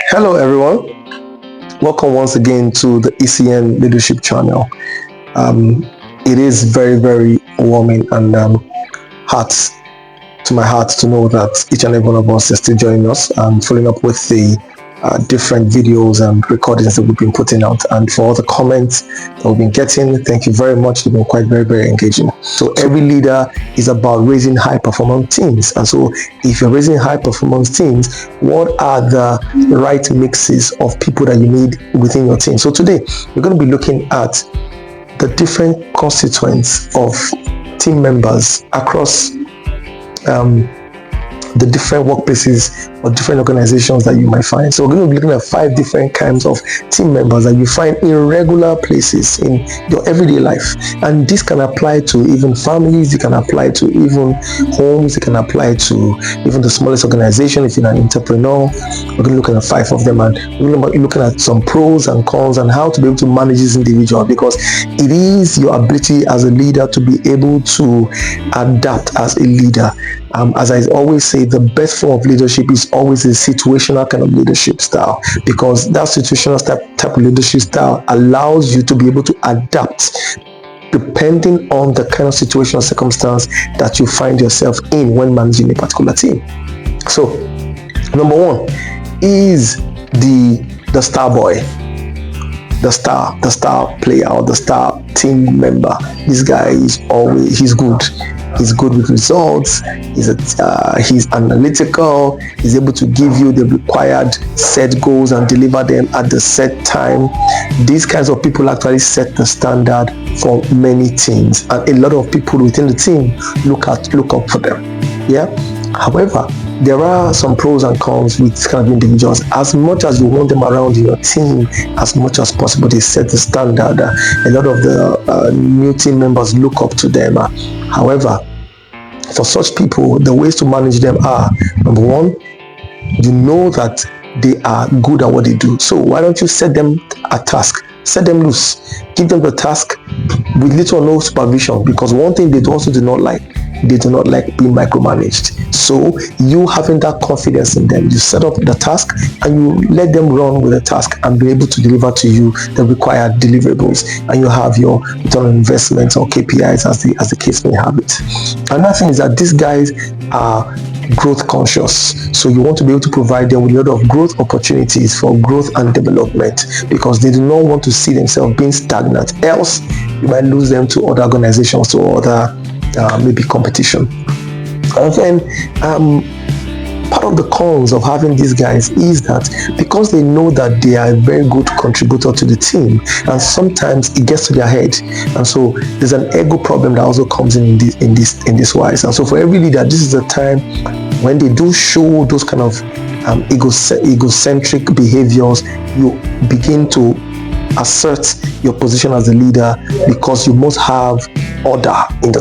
Hello, everyone. Welcome once again to the ECN Leadership Channel. It is very, very warming and heart to my heart to know that each and every one of us is still joining us and following up with the different videos and recordings that we've been putting out. And for all the comments that we've been getting, thank you very much. They've been quite very, very engaging. So every leader is about raising high performance teams. And so if you're raising high performance teams, what are the right mixes of people that you need within your team? So today we're going to be looking at the different constituents of team members across the different workplaces or different organizations that you might find. So we're going to be looking at 5 different kinds of team members that you find in regular places in your everyday life. And this can apply to even families, it can apply to even homes, it can apply to even the smallest organization if you're an entrepreneur. We're going to look at 5 of them, and we're going to be looking at some pros and cons and how to be able to manage this individual, because it is your ability as a leader to be able to adapt as a leader. As I always say, the best form of leadership is always a situational kind of leadership style, because that situational type of leadership style allows you to be able to adapt depending on the kind of situation or circumstance that you find yourself in when managing a particular team. So, number 1 is the star boy, the star player, or the star team member. This guy is always, he's good with results, he's analytical, he's able to give you the required set goals and deliver them at the set time. These kinds of people actually set the standard for many teams, and a lot of people within the team look up for them. However, there are some pros and cons with kind of individuals. As much as you want them around in your team, as much as possible, they set the standard. A lot of the new team members look up to them. However, for such people, the ways to manage them are, number 1, you know that they are good at what they do. So why don't you set them a task? Set them loose. Give them the task with little or no supervision, because one thing they also do not like being micromanaged. So you having that confidence in them, you set up the task and you let them run with the task and be able to deliver to you the required deliverables, and you have your return on investment or KPIs as the case may have it. Another thing is that these guys are growth conscious, so you want to be able to provide them with a lot of growth opportunities for growth and development, because they do not want to see themselves being stagnant, else you might lose them to other organizations or other maybe competition. And then part of the cons of having these guys is that because they know that they are a very good contributor to the team, and sometimes it gets to their head, and so there's an ego problem that also comes in this wise. And so for every leader, this is the time when they do show those kind of egocentric behaviors, you begin to assert your position as a leader, because you must have order in the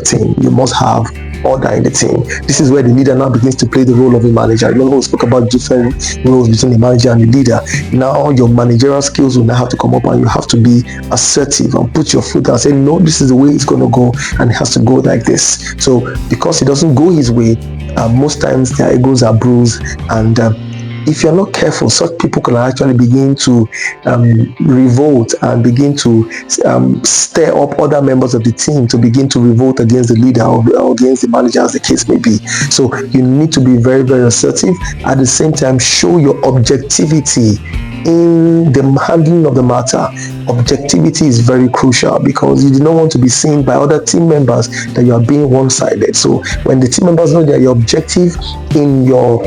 team. This is where the leader now begins to play the role of a manager. Remember, we spoke about different roles between the manager and the leader. Now your managerial skills will now have to come up, and you have to be assertive and put your foot down and say, no, this is the way it's going to go, and it has to go like this. So because it doesn't go his way, most times their egos are bruised, and if you're not careful, such people can actually begin to revolt and begin to stir up other members of the team to begin to revolt against the leader or against the manager, as the case may be. So you need to be very, very assertive. At the same time, show your objectivity in the handling of the matter. Objectivity is very crucial, because you do not want to be seen by other team members that you are being one-sided. So when the team members know that you're objective in your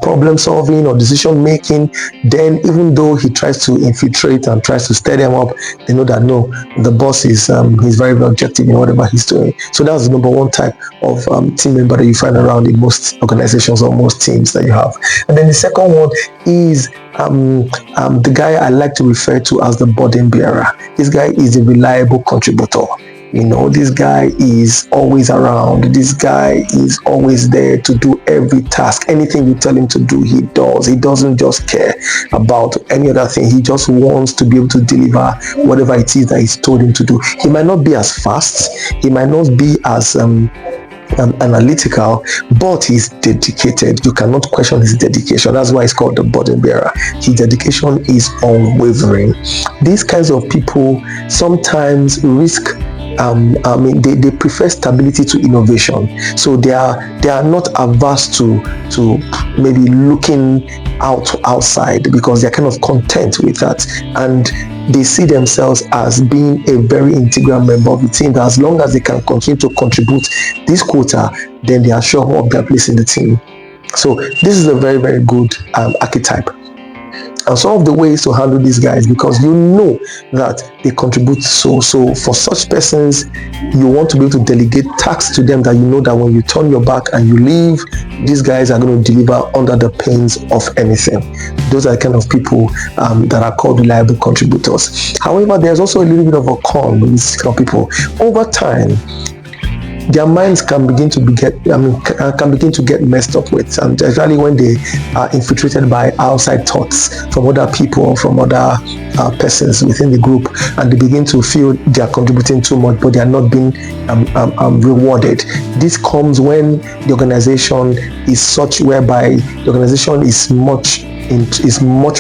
problem solving or decision making, then even though he tries to infiltrate and tries to stir them up, they know that no, the boss is he's very, very objective in whatever he's doing. So that's the number 1 type of team member that you find around in most organizations or most teams that you have. And then the second one is the guy I like to refer to as the burden bearer. This guy is a reliable contributor. This guy is always around. This guy is always there to do every task. Anything you tell him to do, he does. He doesn't just care about any other thing. He just wants to be able to deliver whatever it is that he's told him to do. He might not be as fast. He might not be as analytical, but he's dedicated. You cannot question his dedication. That's why it's called the burden bearer. His dedication is unwavering. These kinds of people sometimes risk they prefer stability to innovation. So they are not averse to maybe looking outside, because they're kind of content with that, and they see themselves as being a very integral member of the team, that as long as they can continue to contribute this quota, then they are sure of their place in the team. So this is a very, very good archetype. And some of the ways to handle these guys, because that they contribute so for such persons, you want to be able to delegate tasks to them that that when you turn your back and you leave, these guys are going to deliver under the pains of anything. Those are the kind of people that are called reliable contributors. However, there's also a little bit of a con with these kind of people. Over time, their minds can begin to get messed up with, and especially when they are infiltrated by outside thoughts from other people or from other persons within the group, and they begin to feel they are contributing too much, but they are not being rewarded. This comes when the organization is such whereby the organization is much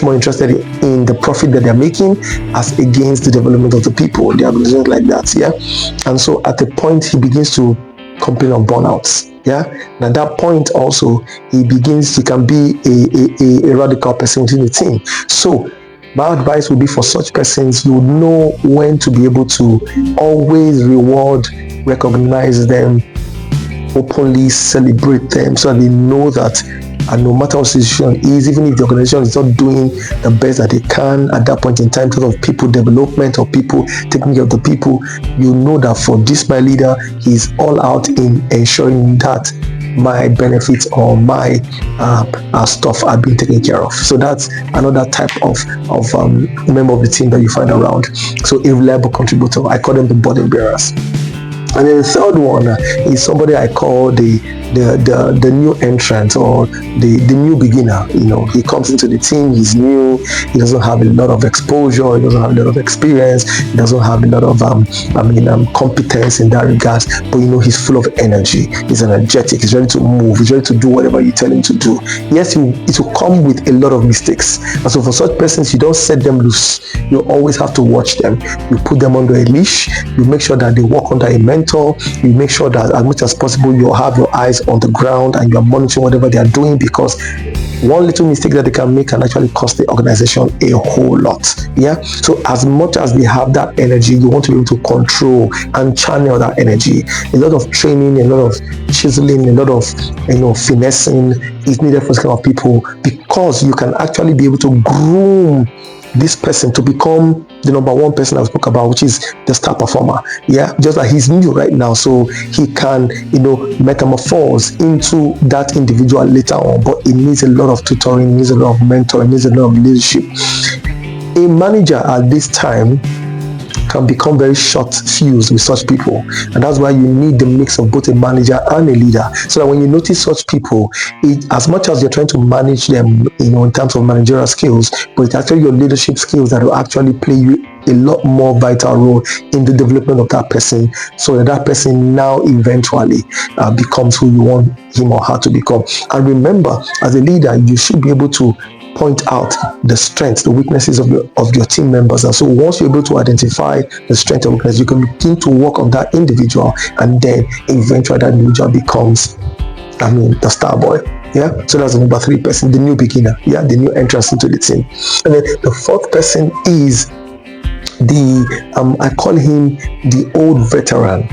more interested in the profit that they're making as against the development of the people. They are just like that, and so at the point he begins to complain of burnouts, and at that point also he can be a radical person within the team. So my advice would be, for such persons, you would know when to be able to always reward, recognize them, openly celebrate them, so that they know that, and no matter what the situation is, even if the organization is not doing the best that they can at that point in time, in terms of people development or people taking care of the people, that for this, my leader, he's all out in ensuring that my benefits or my stuff are being taken care of. So that's another type of member of the team that you find around. So a reliable contributor. I call them the burden bearers. And then the third one is somebody I call the new entrant, or the new beginner. He comes into the team, he's new, he doesn't have a lot of exposure, he doesn't have a lot of experience, he doesn't have a lot of competence in that regard, but he's full of energy, he's energetic, he's ready to move, he's ready to do whatever you tell him to do. Yes, it will come with a lot of mistakes, and so for such persons, you don't set them loose. You always have to watch them. You put them under a leash, you make sure that they walk under a mentor, you make sure that as much as possible you have your eyes on the ground and you are monitoring whatever they are doing, because one little mistake that they can make can actually cost the organization a whole lot. So as much as they have that energy, you want to be able to control and channel that energy. A lot of training, a lot of chiseling, a lot of finessing is needed for this kind of people, because you can actually be able to groom this person to become the number one person I spoke about, which is the star performer. Just like he's new right now, so he can metamorphose into that individual later on, but it needs a lot of tutoring, it needs a lot of mentoring, it needs a lot of leadership. A manager at this time can become very short-fused with such people, and that's why you need the mix of both a manager and a leader, so that when you notice such people, as much as you're trying to manage them in terms of managerial skills, but it's actually your leadership skills that will actually play you a lot more vital role in the development of that person, so that person now eventually becomes who you want him or her to become. And remember, as a leader, you should be able to point out the strengths, the weaknesses of your team members. And so once you're able to identify the strength and weakness, you can begin to work on that individual, and then eventually that individual becomes the star boy. So that's the number 3 person, the new beginner, the new entrance into the team. And then the 4th person is I call him the old veteran.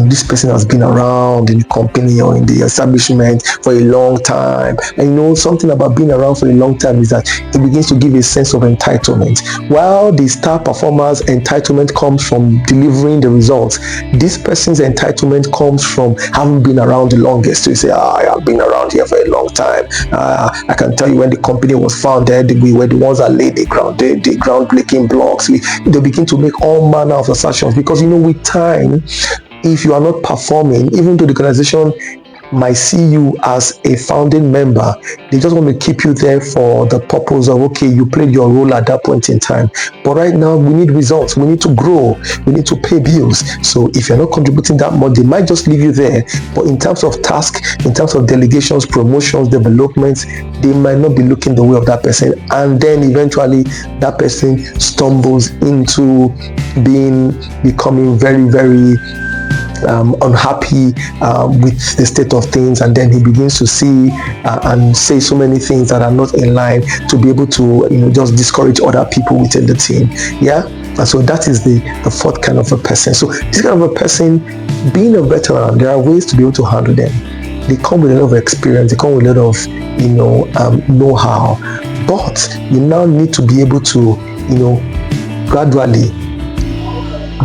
This person has been around in the company or in the establishment for a long time. And something about being around for a long time is that it begins to give a sense of entitlement. While the star performer's entitlement comes from delivering the results, this person's entitlement comes from having been around the longest. So you say, I have been around here for a long time. I can tell you when the company was founded, we were the ones that laid the groundbreaking blocks. They begin begin to make all manner of assertions, because with time, if you are not performing, even though the organization might see you as a founding member, they just want to keep you there for the purpose of, okay, you played your role at that point in time, but right now we need results, we need to grow, we need to pay bills. So if you're not contributing that much, they might just leave you there. But in terms of task, in terms of delegations, promotions, developments, they might not be looking the way of that person, and then eventually that person stumbles into becoming very, very unhappy with the state of things, and then he begins to see and say so many things that are not in line, to be able to just discourage other people within the team. And so that is the fourth kind of a person. So this kind of a person, being a veteran, there are ways to be able to handle them. They come with a lot of experience, they come with a lot of know-how, but you now need to be able to gradually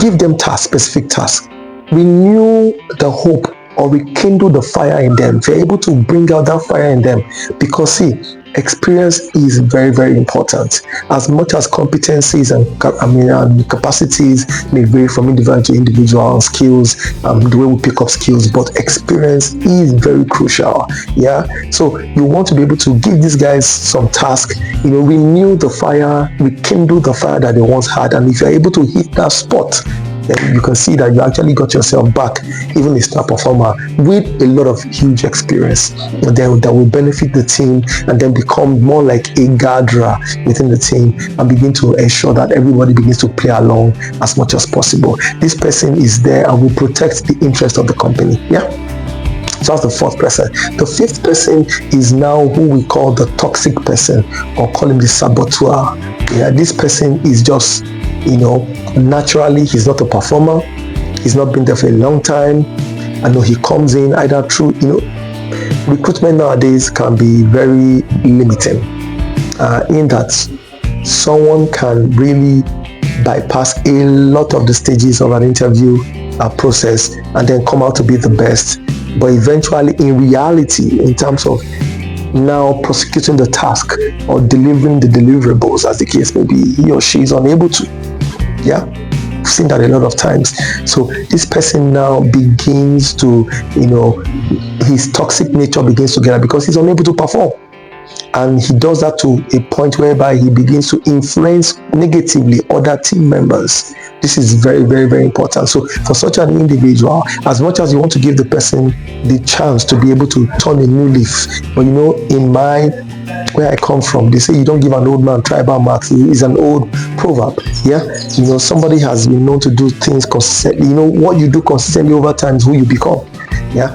give them specific tasks. Renew the hope, or rekindle the fire in them. If you're able to bring out that fire in them, because see, experience is very, very important. As much as competencies and capacities may vary from individual to individual, skills, the way we pick up skills, but experience is very crucial. So you want to be able to give these guys some task, renew the fire, rekindle the fire that they once had, and if you're able to hit that spot, then you can see that you actually got yourself back, even a star performer with a lot of huge experience that will benefit the team, and then become more like a gatherer within the team, and begin to ensure that everybody begins to play along as much as possible. This person is there and will protect the interest of the company. So that's the fourth person. The fifth person is now who we call the toxic person, or call him the saboteur. This person is just, naturally, he's not a performer. He's not been there for a long time. I know he comes in either through, recruitment nowadays can be very limiting, in that someone can really bypass a lot of the stages of an interview process and then come out to be the best. But eventually, in reality, in terms of now prosecuting the task or delivering the deliverables, as the case may be, he or she is unable to. I've seen that a lot of times. So this person now begins to, his toxic nature begins to get out, because he's unable to perform. And he does that to a point whereby he begins to influence negatively other team members. This is very, very, very important. So for such an individual, as much as you want to give the person the chance to be able to turn a new leaf, but where I come from, they say you don't give an old man tribal marks. It's an old proverb. Somebody has been known to do things consistently. What you do consistently over time is who you become.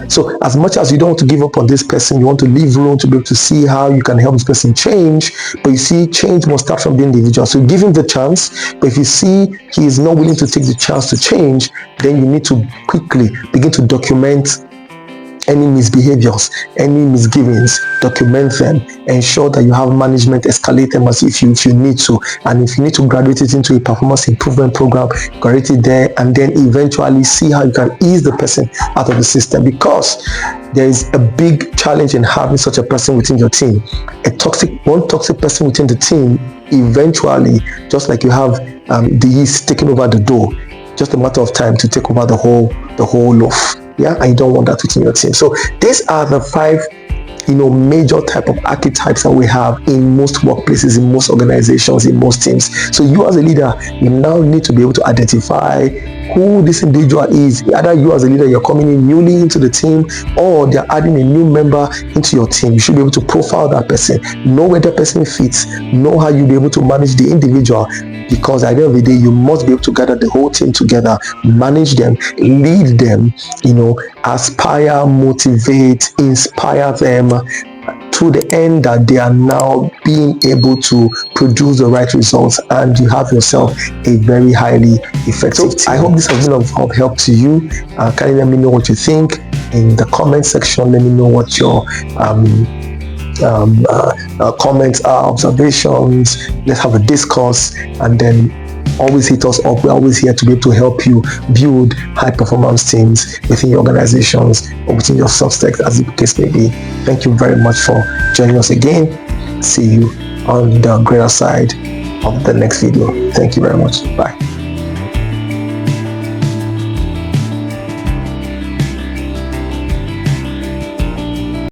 So as much as you don't want to give up on this person, you want to leave room to be able to see how you can help this person change. But you see, change must start from the individual. So give him the chance. But if you see he is not willing to take the chance to change, then you need to quickly begin to document any misbehaviors, any misgivings, document them, ensure that you have management escalate them as if you need to, and if you need to graduate it into a performance improvement program, graduate it there, and then eventually see how you can ease the person out of the system, because there is a big challenge in having such a person within your team. One toxic person within the team, eventually, just like you have the yeast taking over the dough, just a matter of time to take over the whole loaf. And you don't want that within your team. So these are the 5 major type of archetypes that we have in most workplaces, in most organizations, in most teams. So you as a leader, you now need to be able to identify who this individual is. Either you as a leader, you're coming in newly into the team, or they're adding a new member into your team. You should be able to profile that person, know where the person fits, know how you'll be able to manage the individual. Because at the end of the day, you must be able to gather the whole team together, manage them, lead them, aspire, motivate, inspire them to the end that they are now being able to produce the right results, and you have yourself a very highly effective team. I hope this has been of help to you. Can you let me know what you think in the comment section? Let me know what your comments are, observations. Let's have a discourse, and then always hit us up. We're always here to be able to help you build high performance teams within your organizations or within your subsect, as the case may be. Thank you very much for joining us again. See you on the greater side of the next video. Thank you very much. Bye.